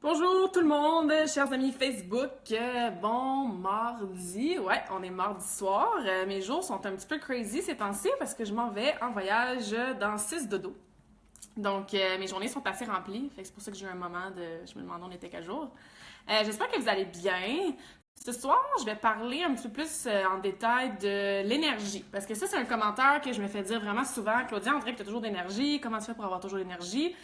Bonjour tout le monde, chers amis Facebook. Bon mardi, ouais, on est mardi soir. Mes jours sont un petit peu crazy ces temps-ci parce que je m'en vais en voyage dans 6 dodo. Donc mes journées sont assez remplies, fait que c'est pour ça que j'ai eu un moment de... Je me demandais on était quel jour. J'espère que vous allez bien. Ce soir, je vais parler un petit peu plus en détail de l'énergie. Parce que ça, c'est un commentaire que je me fais dire vraiment souvent. Claudia, on dirait que tu as toujours d'énergie. Comment tu fais pour avoir toujours d'énergie?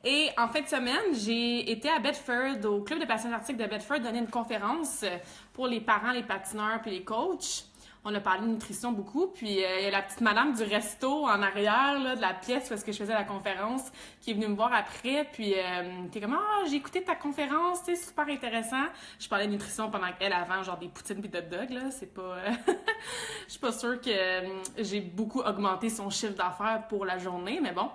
Et en fin de semaine, j'ai été à Bedford, au Club de patinage artistique de Bedford, donner une conférence pour les parents, les patineurs puis les coachs. On a parlé de nutrition beaucoup, puis il y a la petite madame du resto en arrière là, de la pièce parce que je faisais la conférence qui est venue me voir après, puis t'es comme « Ah, j'ai écouté ta conférence, c'est super intéressant. » Je parlais de nutrition pendant qu'elle avant, genre des poutines pis de hot dogs, là, c'est pas... Je suis pas sûre que j'ai beaucoup augmenté son chiffre d'affaires pour la journée, mais bon.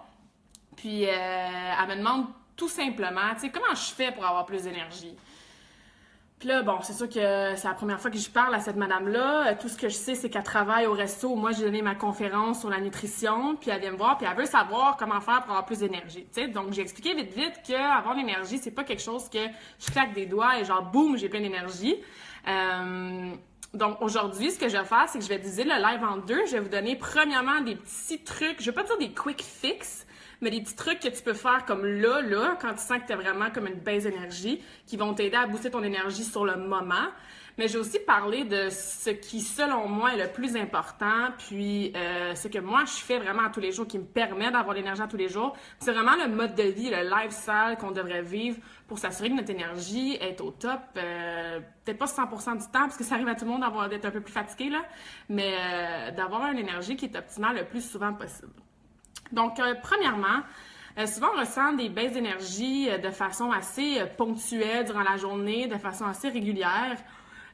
Puis elle me demande tout simplement, tu sais, comment je fais pour avoir plus d'énergie? Puis là, bon, c'est sûr que c'est la première fois que je parle à cette madame-là. Tout ce que je sais, c'est qu'elle travaille au resto où moi, j'ai donné ma conférence sur la nutrition. Puis elle vient me voir, puis elle veut savoir comment faire pour avoir plus d'énergie. Tu sais, donc j'ai expliqué vite, vite qu'avoir l'énergie, c'est pas quelque chose que je claque des doigts et genre, boum, j'ai plein d'énergie. Donc aujourd'hui, ce que je vais faire, c'est que je vais diviser le live en deux. Je vais vous donner premièrement des petits trucs, je vais pas dire des quick fix, mais des petits trucs que tu peux faire comme là, quand tu sens que tu as vraiment comme une baisse d'énergie, qui vont t'aider à booster ton énergie sur le moment. Mais j'ai aussi parlé de ce qui, selon moi, est le plus important, puis ce que moi, je fais vraiment à tous les jours, qui me permet d'avoir l'énergie à tous les jours. C'est vraiment le mode de vie, le lifestyle qu'on devrait vivre pour s'assurer que notre énergie est au top. Peut-être pas 100% du temps, parce que ça arrive à tout le monde d'être un peu plus fatigué, là, mais d'avoir une énergie qui est optimale le plus souvent possible. Donc, premièrement, souvent on ressent des baisses d'énergie de façon assez ponctuelle durant la journée, de façon assez régulière.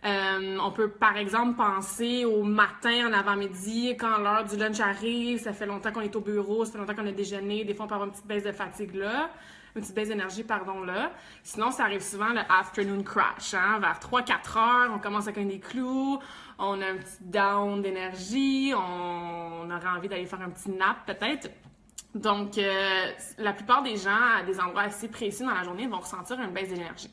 On peut par exemple penser au matin, en avant-midi, quand l'heure du lunch arrive, ça fait longtemps qu'on est au bureau, ça fait longtemps qu'on a déjeuné, des fois on peut avoir une petite baisse de fatigue là, une petite baisse d'énergie, pardon, là. Sinon, ça arrive souvent le afternoon crash, hein, vers 3-4 heures, on commence à cogner des clous, on a un petit down d'énergie, on aurait envie d'aller faire un petit nap peut-être. Donc, la plupart des gens, à des endroits assez précis dans la journée, vont ressentir une baisse d'énergie.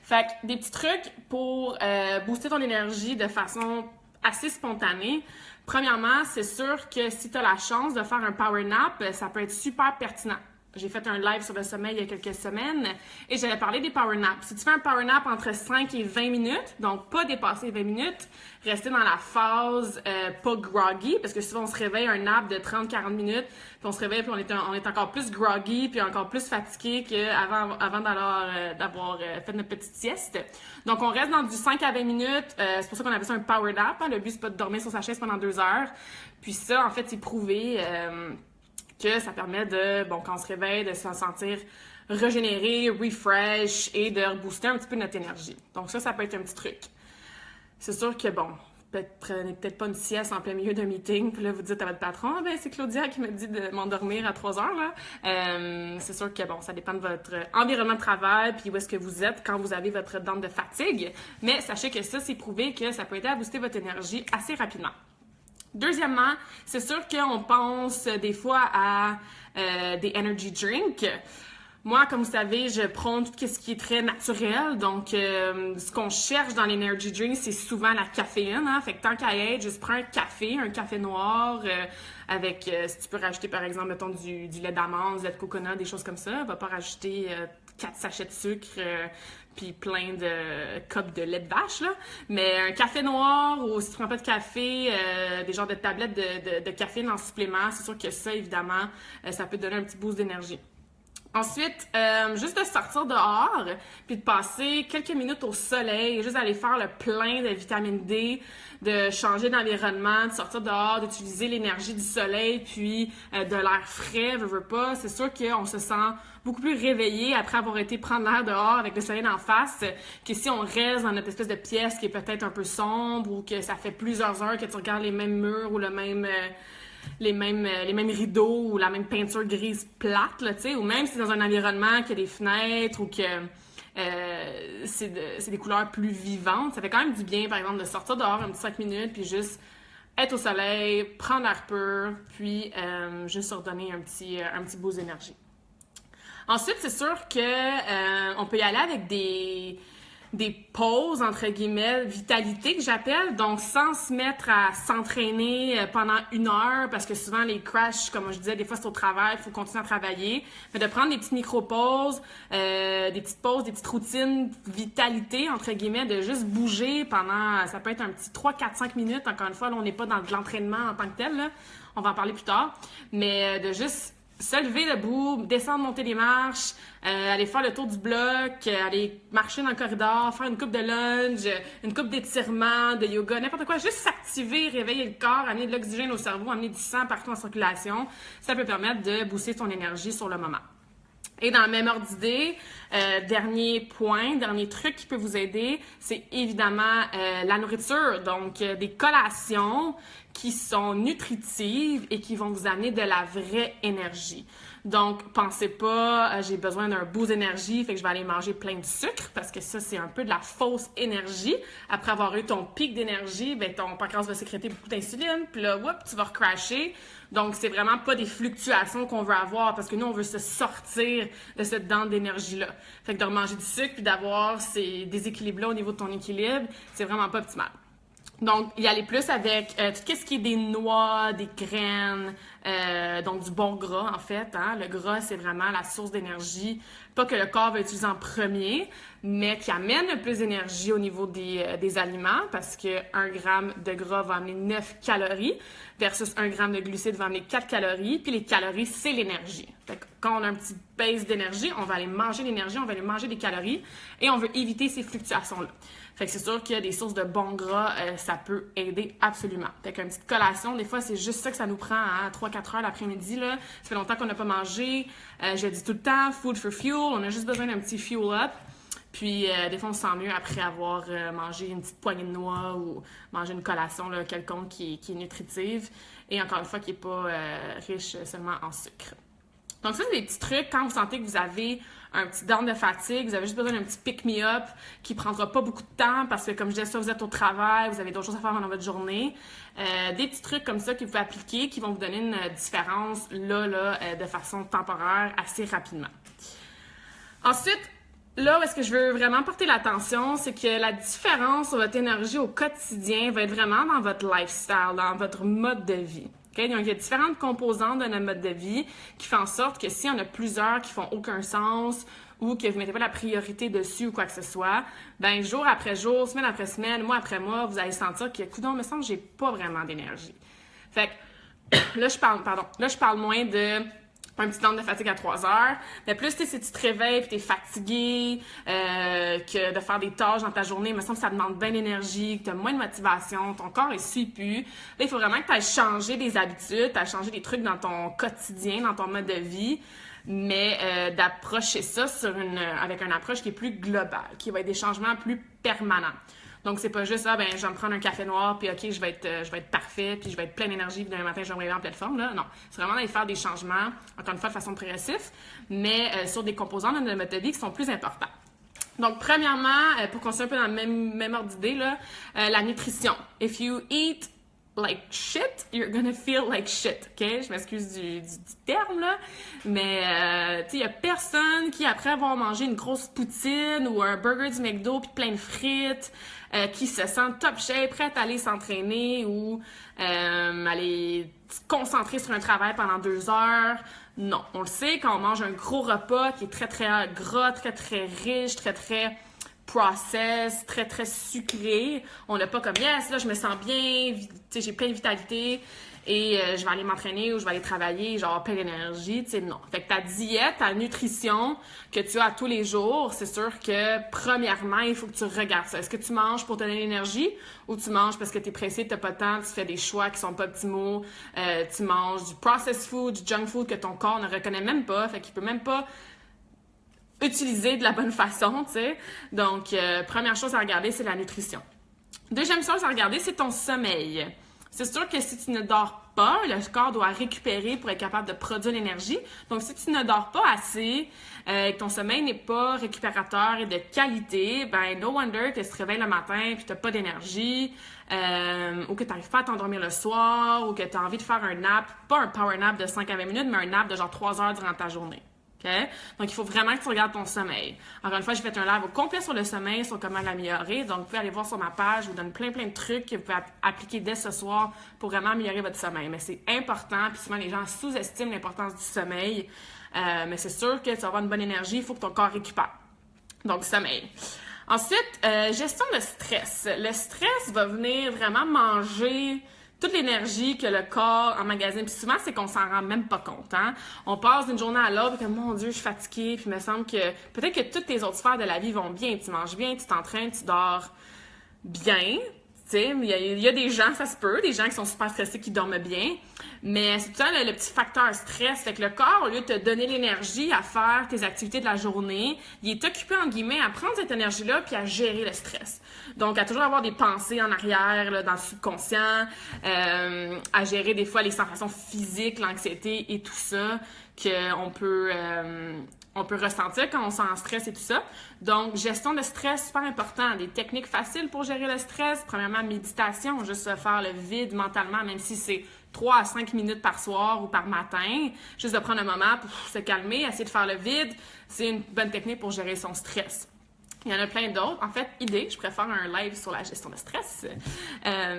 Fait que des petits trucs pour booster ton énergie de façon assez spontanée. Premièrement, c'est sûr que si tu as la chance de faire un power nap, ça peut être super pertinent. J'ai fait un live sur le sommeil il y a quelques semaines et j'avais parlé des power naps. Si tu fais un power nap entre 5 et 20 minutes, donc pas dépasser 20 minutes, rester dans la phase pas groggy, parce que souvent on se réveille un nap de 30-40 minutes, puis on se réveille puis on est encore plus groggy, puis encore plus fatigué qu'avant d'avoir fait notre petite sieste. Donc on reste dans du 5 à 20 minutes, c'est pour ça qu'on appelle ça un power nap. Hein. Le but c'est pas de dormir sur sa chaise pendant 2 heures. Puis ça, en fait, c'est prouvé que ça permet de, bon, quand on se réveille, de se sentir régénéré, refresh et de rebooster un petit peu notre énergie. Donc ça peut être un petit truc. C'est sûr que, bon, prenez peut-être pas une sieste en plein milieu d'un meeting, puis là, vous dites à votre patron, ah, ben, c'est Claudia qui me dit de m'endormir à 3 heures, là. C'est sûr que, bon, ça dépend de votre environnement de travail, puis où est-ce que vous êtes quand vous avez votre dent de fatigue. Mais sachez que ça, c'est prouvé que ça peut aider à booster votre énergie assez rapidement. Deuxièmement, c'est sûr qu'on pense des fois à des energy drinks. Moi, comme vous savez, je prône tout ce qui est très naturel. Donc, ce qu'on cherche dans l'energy drink, c'est souvent la caféine. Hein? Fait que tant qu'à être, juste prends un café noir avec, si tu peux rajouter par exemple, mettons du lait d'amande, du lait de coconut, des choses comme ça. Va pas rajouter 4 sachets de sucre puis plein de copes de lait de vache, là. Mais un café noir ou si tu prends pas de café, des genres de tablettes de caféine en supplément, c'est sûr que ça, évidemment, ça peut donner un petit boost d'énergie. Ensuite, juste de sortir dehors, puis de passer quelques minutes au soleil, juste d'aller faire le plein de vitamine D, de changer d'environnement, de sortir dehors, d'utiliser l'énergie du soleil, puis de l'air frais, veux pas. C'est sûr qu'on se sent beaucoup plus réveillé après avoir été prendre l'air dehors avec le soleil en face, que si on reste dans notre espèce de pièce qui est peut-être un peu sombre ou que ça fait plusieurs heures que tu regardes les mêmes murs ou les mêmes rideaux ou la même peinture grise plate, là, tu sais, ou même si c'est dans un environnement qui a des fenêtres ou que c'est des couleurs plus vivantes, ça fait quand même du bien, par exemple, de sortir dehors un petit 5 minutes puis juste être au soleil, prendre l'air pur, puis juste se redonner un petit boost d'énergie. Ensuite, c'est sûr que on peut y aller avec des pauses, entre guillemets, vitalité que j'appelle, donc sans se mettre à s'entraîner pendant 1 heure, parce que souvent les crashs, comme je disais, des fois c'est au travail, il faut continuer à travailler, mais de prendre des petites micro-pauses, des petites pauses, des petites routines vitalité, entre guillemets, de juste bouger pendant, ça peut être un petit 3, 4, 5 minutes, encore une fois, là on n'est pas dans de l'entraînement en tant que tel, là, on va en parler plus tard, mais de juste se lever debout, descendre, monter les marches, aller faire le tour du bloc, aller marcher dans le corridor, faire une coupe de lunge, une coupe d'étirement, de yoga, n'importe quoi. Juste s'activer, réveiller le corps, amener de l'oxygène au cerveau, amener du sang partout en circulation. Ça peut permettre de booster ton énergie sur le moment. Et dans le même ordre d'idée, dernier point, dernier truc qui peut vous aider, c'est évidemment la nourriture. Donc, des collations qui sont nutritives et qui vont vous amener de la vraie énergie. Donc, pensez pas, j'ai besoin d'un boost d'énergie, fait que je vais aller manger plein de sucre, parce que ça, c'est un peu de la fausse énergie. Après avoir eu ton pic d'énergie, ben ton pancréas va sécréter beaucoup d'insuline, puis là, whoop, tu vas recrasher. Donc, c'est vraiment pas des fluctuations qu'on veut avoir, parce que nous, on veut se sortir de cette dent d'énergie-là. Fait que de remanger du sucre, puis d'avoir ces déséquilibres-là au niveau de ton équilibre, c'est vraiment pas optimal. Donc, y aller plus avec tout ce qui est des noix, des graines, donc du bon gras en fait. Hein? Le gras, c'est vraiment la source d'énergie, pas que le corps va utiliser en premier, mais qui amène le plus d'énergie au niveau des aliments, parce que 1 gramme de gras va amener 9 calories, versus 1 gramme de glucides va amener 4 calories, puis les calories, c'est l'énergie. Fait que quand on a un petit base d'énergie, on va aller manger l'énergie, on va aller manger des calories, et on veut éviter ces fluctuations-là. Fait que c'est sûr qu'il y a des sources de bons gras, ça peut aider absolument. Fait qu'une petite collation, des fois, c'est juste ça que ça nous prend à 3-4 heures l'après-midi, là. Ça fait longtemps qu'on n'a pas mangé. Je le dis tout le temps, food for fuel. On a juste besoin d'un petit fuel up. Puis, des fois, on se sent mieux après avoir mangé une petite poignée de noix ou mangé une collation là, quelconque qui est nutritive et encore une fois, qui n'est pas riche seulement en sucre. Donc ça, c'est des petits trucs quand vous sentez que vous avez un petit down de fatigue, vous avez juste besoin d'un petit pick-me-up qui prendra pas beaucoup de temps parce que, comme je disais, soit vous êtes au travail, vous avez d'autres choses à faire dans votre journée. Des petits trucs comme ça que vous pouvez appliquer qui vont vous donner une différence de façon temporaire assez rapidement. Ensuite, là où est-ce que je veux vraiment porter l'attention, c'est que la différence sur votre énergie au quotidien va être vraiment dans votre lifestyle, dans votre mode de vie. Okay? Donc, il y a différentes composantes de notre mode de vie qui font en sorte que s'il y en a plusieurs qui font aucun sens ou que vous ne mettez pas la priorité dessus ou quoi que ce soit, ben jour après jour, semaine après semaine, mois après mois, vous allez sentir que, coudonc, me semble que j'ai pas vraiment d'énergie. Fait que là, je parle moins de un petit temps de fatigue à 3 heures, mais plus si tu te réveilles et tu es fatigué, que de faire des tâches dans ta journée, il me semble que ça demande bien d'énergie, que tu as moins de motivation, ton corps ne suit plus. Là, il faut vraiment que tu ailles changer des habitudes, tu ailles changer des trucs dans ton quotidien, dans ton mode de vie, mais d'approcher ça avec une approche qui est plus globale, qui va être des changements plus permanents. Donc, c'est pas juste, je vais me prendre un café noir, puis OK, je vais être parfait, puis je vais être pleine d'énergie, puis demain matin, je vais me réveiller en pleine forme, là. Non. C'est vraiment d'aller faire des changements, encore une fois, de façon progressive, mais sur des composants de notre mode de vie qui sont plus importants. Donc, premièrement, pour qu'on soit un peu dans le même ordre d'idée, là, la nutrition. If you eat like shit, you're gonna feel like shit, OK? Je m'excuse du terme, là, mais, tu sais, il y a personne qui, après avoir mangé une grosse poutine ou un burger du McDo puis plein de frites, qui se sent top shape, prête à aller s'entraîner ou aller se concentrer sur un travail pendant 2 heures. Non, on le sait, quand on mange un gros repas qui est très, très gras, très, très riche, très, très process, très, très sucré. On n'a pas comme, yes, là, je me sens bien, j'ai plein de vitalité et je vais aller m'entraîner ou je vais aller travailler, genre plein d'énergie, tu sais, non. Fait que ta diète, ta nutrition que tu as à tous les jours, c'est sûr que, premièrement, il faut que tu regardes ça. Est-ce que tu manges pour te donner l'énergie ou tu manges parce que tu es pressé, tu n'as pas de temps, tu fais des choix qui sont pas optimaux, tu manges du processed food, du junk food que ton corps ne reconnaît même pas, fait qu'il peut même pas utiliser de la bonne façon, tu sais. Donc, première chose à regarder, c'est la nutrition. Deuxième chose à regarder, c'est ton sommeil. C'est sûr que si tu ne dors pas, le corps doit récupérer pour être capable de produire l'énergie. Donc, si tu ne dors pas assez, que ton sommeil n'est pas récupérateur et de qualité, ben no wonder que tu te réveilles le matin et tu n'as pas d'énergie, ou que tu n'arrives pas à t'endormir le soir, ou que tu as envie de faire un nap, pas un power nap de 5 à 20 minutes, mais un nap de genre 3 heures durant ta journée. Okay? Donc, il faut vraiment que tu regardes ton sommeil. Encore une fois, j'ai fait un live au complet sur le sommeil, sur comment l'améliorer. Donc, vous pouvez aller voir sur ma page, je vous donne plein de trucs que vous pouvez appliquer dès ce soir pour vraiment améliorer votre sommeil. Mais c'est important, puis souvent les gens sous-estiment l'importance du sommeil. Mais c'est sûr que tu vas avoir une bonne énergie, il faut que ton corps récupère. Donc, sommeil. Ensuite, gestion de stress. Le stress va venir vraiment manger toute l'énergie que le corps emmagasine. Puis souvent, c'est qu'on s'en rend même pas compte. Hein? On passe d'une journée à l'autre, puis comme, mon Dieu, je suis fatiguée. Puis il me semble que peut-être que toutes tes autres sphères de la vie vont bien. Tu manges bien, tu t'entraînes, tu dors bien. Tu sais, il y a des gens, ça se peut, des gens qui sont super stressés, qui dorment bien. Mais c'est tout ça le petit facteur stress. Fait que le corps, au lieu de te donner l'énergie à faire tes activités de la journée, il est occupé, en guillemets, à prendre cette énergie-là puis à gérer le stress. Donc, à toujours avoir des pensées en arrière, là, dans le subconscient, à gérer des fois les sensations physiques, l'anxiété et tout ça qu'on peut ressentir quand on sent en stress et tout ça. Donc, gestion de stress, super important. Des techniques faciles pour gérer le stress. Premièrement, méditation, juste se faire le vide mentalement, même si c'est 3 à 5 minutes par soir ou par matin. Juste de prendre un moment pour se calmer, essayer de faire le vide. C'est une bonne technique pour gérer son stress. Il y en a plein d'autres. En fait, je préfère un live sur la gestion de stress,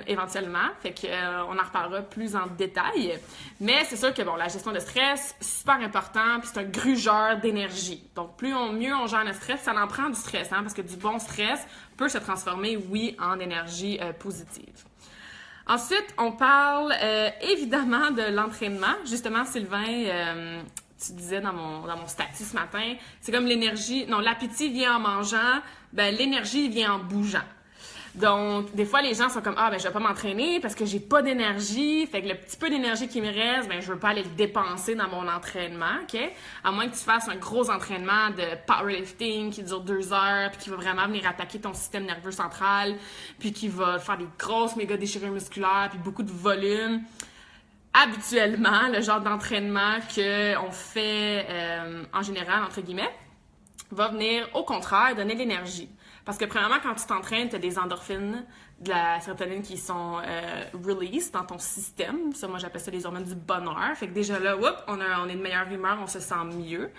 éventuellement. Fait que on en reparlera plus en détail. Mais c'est sûr que la gestion de stress, super important, puis c'est un grugeur d'énergie. Donc, mieux on gère le stress, ça en prend du stress, hein, parce que du bon stress peut se transformer, oui, en énergie positive. Ensuite, on parle évidemment de l'entraînement. Justement, Sylvain, tu disais dans mon statut ce matin, c'est comme l'énergie, non, l'appétit vient en mangeant, l'énergie vient en bougeant. Donc, des fois, les gens sont comme, je vais pas m'entraîner parce que j'ai pas d'énergie. Fait que le petit peu d'énergie qui me reste, je veux pas aller le dépenser dans mon entraînement, OK? À moins que tu fasses un gros entraînement de powerlifting qui dure 2 heures puis qui va vraiment venir attaquer ton système nerveux central puis qui va faire des grosses méga déchirures musculaires puis beaucoup de volume. Habituellement, le genre d'entraînement qu'on fait en général, entre guillemets, va venir au contraire donner de l'énergie. Parce que premièrement, quand tu t'entraînes, tu as des endorphines, de la sérotonine qui sont released dans ton système. Ça, moi, j'appelle ça les hormones du bonheur. Fait que déjà là, on est de meilleure humeur, on se sent mieux.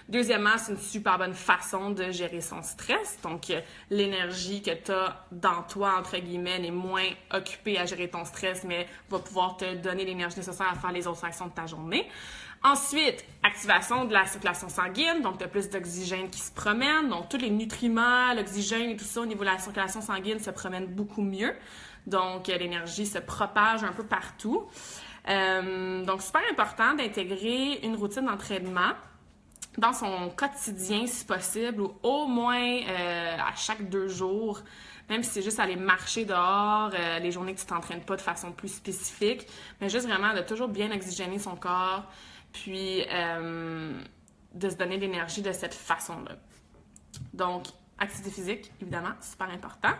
Deuxièmement, c'est une super bonne façon de gérer son stress. Donc, l'énergie que tu as dans toi, entre guillemets, n'est moins occupée à gérer ton stress, mais va pouvoir te donner l'énergie nécessaire à faire les autres actions de ta journée. Ensuite, activation de la circulation sanguine, donc tu as plus d'oxygène qui se promène, donc tous les nutriments, l'oxygène et tout ça au niveau de la circulation sanguine se promènent beaucoup mieux, donc l'énergie se propage un peu partout. Donc super important d'intégrer une routine d'entraînement dans son quotidien si possible, ou au moins à chaque 2 jours, même si c'est juste aller marcher dehors, les journées que tu t'entraînes pas de façon plus spécifique, mais juste vraiment de toujours bien oxygéner son corps, puis de se donner de l'énergie de cette façon-là. Donc, activité physique, évidemment, super important.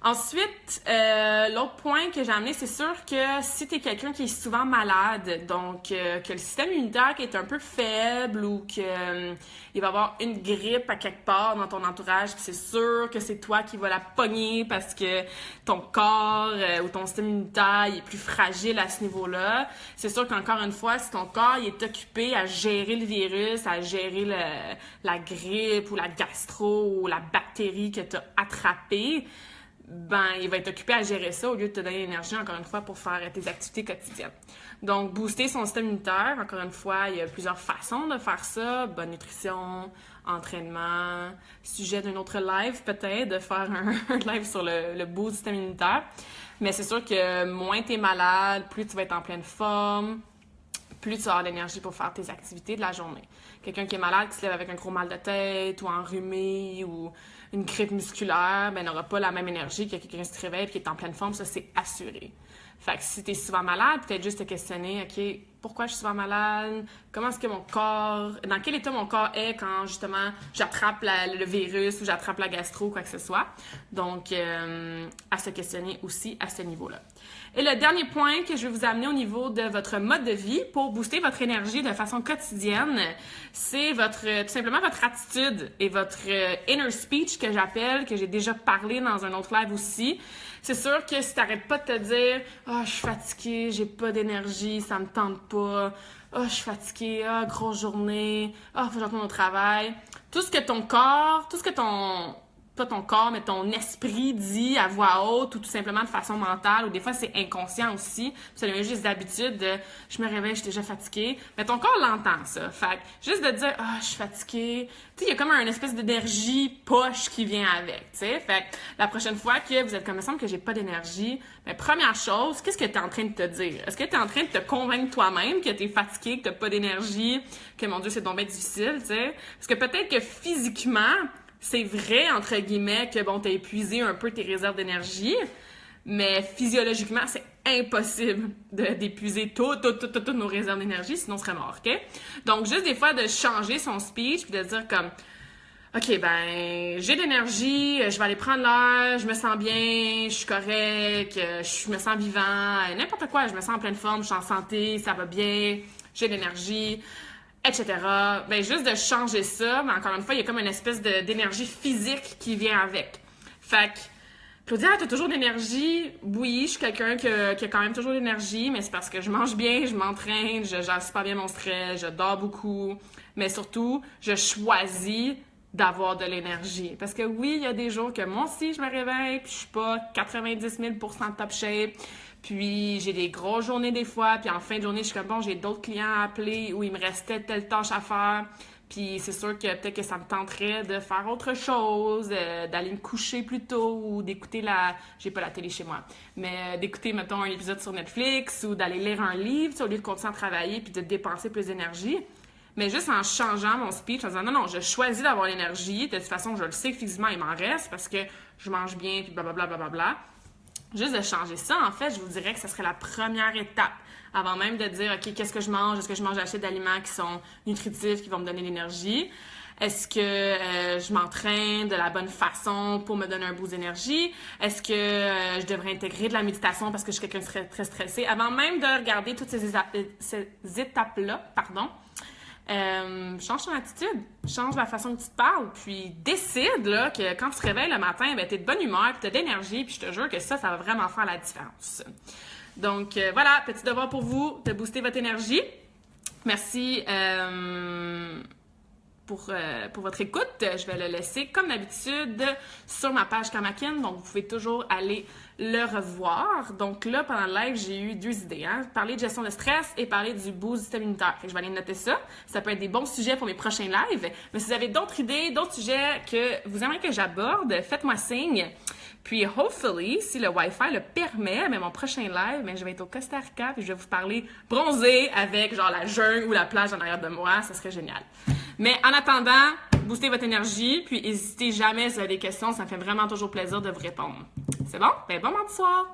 Ensuite, l'autre point que j'ai amené, c'est sûr que si tu es quelqu'un qui est souvent malade, donc que le système immunitaire qui est un peu faible ou qu'il va y avoir une grippe à quelque part dans ton entourage, puis c'est sûr que c'est toi qui vas la pogner parce que ton corps ou ton système immunitaire il est plus fragile à ce niveau-là. C'est sûr qu'encore une fois, si ton corps il est occupé à gérer le virus, à gérer la grippe ou la gastro ou la bactérie que tu as attrapée, il va être occupé à gérer ça au lieu de te donner l'énergie, encore une fois, pour faire tes activités quotidiennes. Donc, booster son système immunitaire, encore une fois, il y a plusieurs façons de faire ça. Bonne nutrition, entraînement, sujet d'un autre live peut-être, de faire un live sur le boost du système immunitaire. Mais c'est sûr que moins tu es malade, plus tu vas être en pleine forme, plus tu vas avoir l'énergie pour faire tes activités de la journée. Quelqu'un qui est malade, qui se lève avec un gros mal de tête ou enrhumé ou une grippe musculaire, n'aura pas la même énergie que quelqu'un qui se réveille et qui est en pleine forme, ça c'est assuré. Fait que si tu es souvent malade, peut-être juste te questionner, OK, pourquoi je suis souvent malade? Comment est-ce que mon corps, dans quel état mon corps est quand justement j'attrape le virus ou j'attrape la gastro ou quoi que ce soit. Donc, à se questionner aussi à ce niveau-là. Et le dernier point que je vais vous amener au niveau de votre mode de vie pour booster votre énergie de façon quotidienne, c'est tout simplement votre attitude et votre inner speech que j'appelle, que j'ai déjà parlé dans un autre live aussi. C'est sûr que si t'arrêtes pas de te dire « Ah, je suis fatiguée, j'ai pas d'énergie, ça me tente pas. oh, je suis fatiguée, ah, oh, grosse journée, ah, oh, faut que je retourne au travail. Tout ce que ton corps, pas ton corps, mais ton esprit dit à voix haute ou tout simplement de façon mentale, ou des fois c'est inconscient aussi, ça devient juste d'habitude de je me réveille, je suis déjà fatiguée, mais ton corps l'entend ça. Fait que juste de dire ah, je suis fatiguée, tu sais, il y a comme une espèce d'énergie poche qui vient avec, tu sais. Fait que la prochaine fois que vous êtes comme il me semble que j'ai pas d'énergie, mais première chose, qu'est-ce que tu es en train de te dire? Est-ce que tu es en train de te convaincre toi-même que tu es fatigué, que tu pas d'énergie, que mon Dieu, c'est donc bien difficile, tu sais? Parce que peut-être que physiquement, c'est vrai, entre guillemets, que bon, t'as épuisé un peu tes réserves d'énergie, mais physiologiquement, c'est impossible d'épuiser toutes nos réserves d'énergie, sinon on serait mort, OK? Donc, juste des fois, de changer son speech, puis de dire comme, OK, ben, j'ai de l'énergie, je vais aller prendre l'air, je me sens bien, je suis correct, je me sens vivant, n'importe quoi, je me sens en pleine forme, je suis en santé, ça va bien, j'ai de l'énergie, etc. Ben, juste de changer ça, mais encore une fois, il y a comme une espèce d'énergie physique qui vient avec. Fait que, Claudia, t'as toujours de l'énergie? Oui, je suis quelqu'un qui a quand même toujours de l'énergie, mais c'est parce que je mange bien, je m'entraîne, je gère super bien mon stress, je dors beaucoup, mais surtout, je choisis d'avoir de l'énergie. Parce que oui, il y a des jours que moi aussi, je me réveille, puis je suis pas 90 000 % top shape, puis j'ai des grosses journées des fois, puis en fin de journée, je suis comme bon, j'ai d'autres clients à appeler où il me restait telle tâche à faire, puis c'est sûr que peut-être que ça me tenterait de faire autre chose, d'aller me coucher plus tôt ou d'écouter j'ai pas la télé chez moi, mais d'écouter, mettons, un épisode sur Netflix ou d'aller lire un livre, au lieu de continuer à travailler puis de dépenser plus d'énergie. Mais juste en changeant mon speech, en disant non, je choisis d'avoir l'énergie. De toute façon, je le sais que physiquement, il m'en reste parce que je mange bien, puis blablabla, blablabla. Juste de changer ça, en fait, je vous dirais que ce serait la première étape. Avant même de dire, OK, qu'est-ce que je mange? Est-ce que je mange assez d'aliments qui sont nutritifs, qui vont me donner l'énergie? Est-ce que je m'entraîne de la bonne façon pour me donner un boost d'énergie? Est-ce que je devrais intégrer de la méditation parce que je suis quelqu'un de très stressé? Avant même de regarder toutes ces étapes-là, change ton attitude, change la façon que tu te parles, puis décide là, que quand tu te réveilles le matin, ben, t'es de bonne humeur, puis t'as de l'énergie, puis je te jure que ça va vraiment faire la différence. Donc voilà, petit devoir pour vous, de booster votre énergie. Merci pour votre écoute. Je vais le laisser comme d'habitude sur ma page Kamakin, donc vous pouvez toujours aller le revoir. Donc là, pendant le live, j'ai eu 2 idées. Parler de gestion de stress et parler du boost système immunitaire. Fait que je vais aller noter ça. Ça peut être des bons sujets pour mes prochains lives. Mais si vous avez d'autres idées, d'autres sujets que vous aimeriez que j'aborde, faites-moi signe. Puis, hopefully, si le Wi-Fi le permet, mais mon prochain live, je vais être au Costa Rica et je vais vous parler bronzé avec genre la jungle ou la plage en arrière de moi. Ça serait génial. Mais en attendant, boostez votre énergie, puis n'hésitez jamais si vous avez des questions. Ça me fait vraiment toujours plaisir de vous répondre. C'est bon? Ben, bon mardi soir!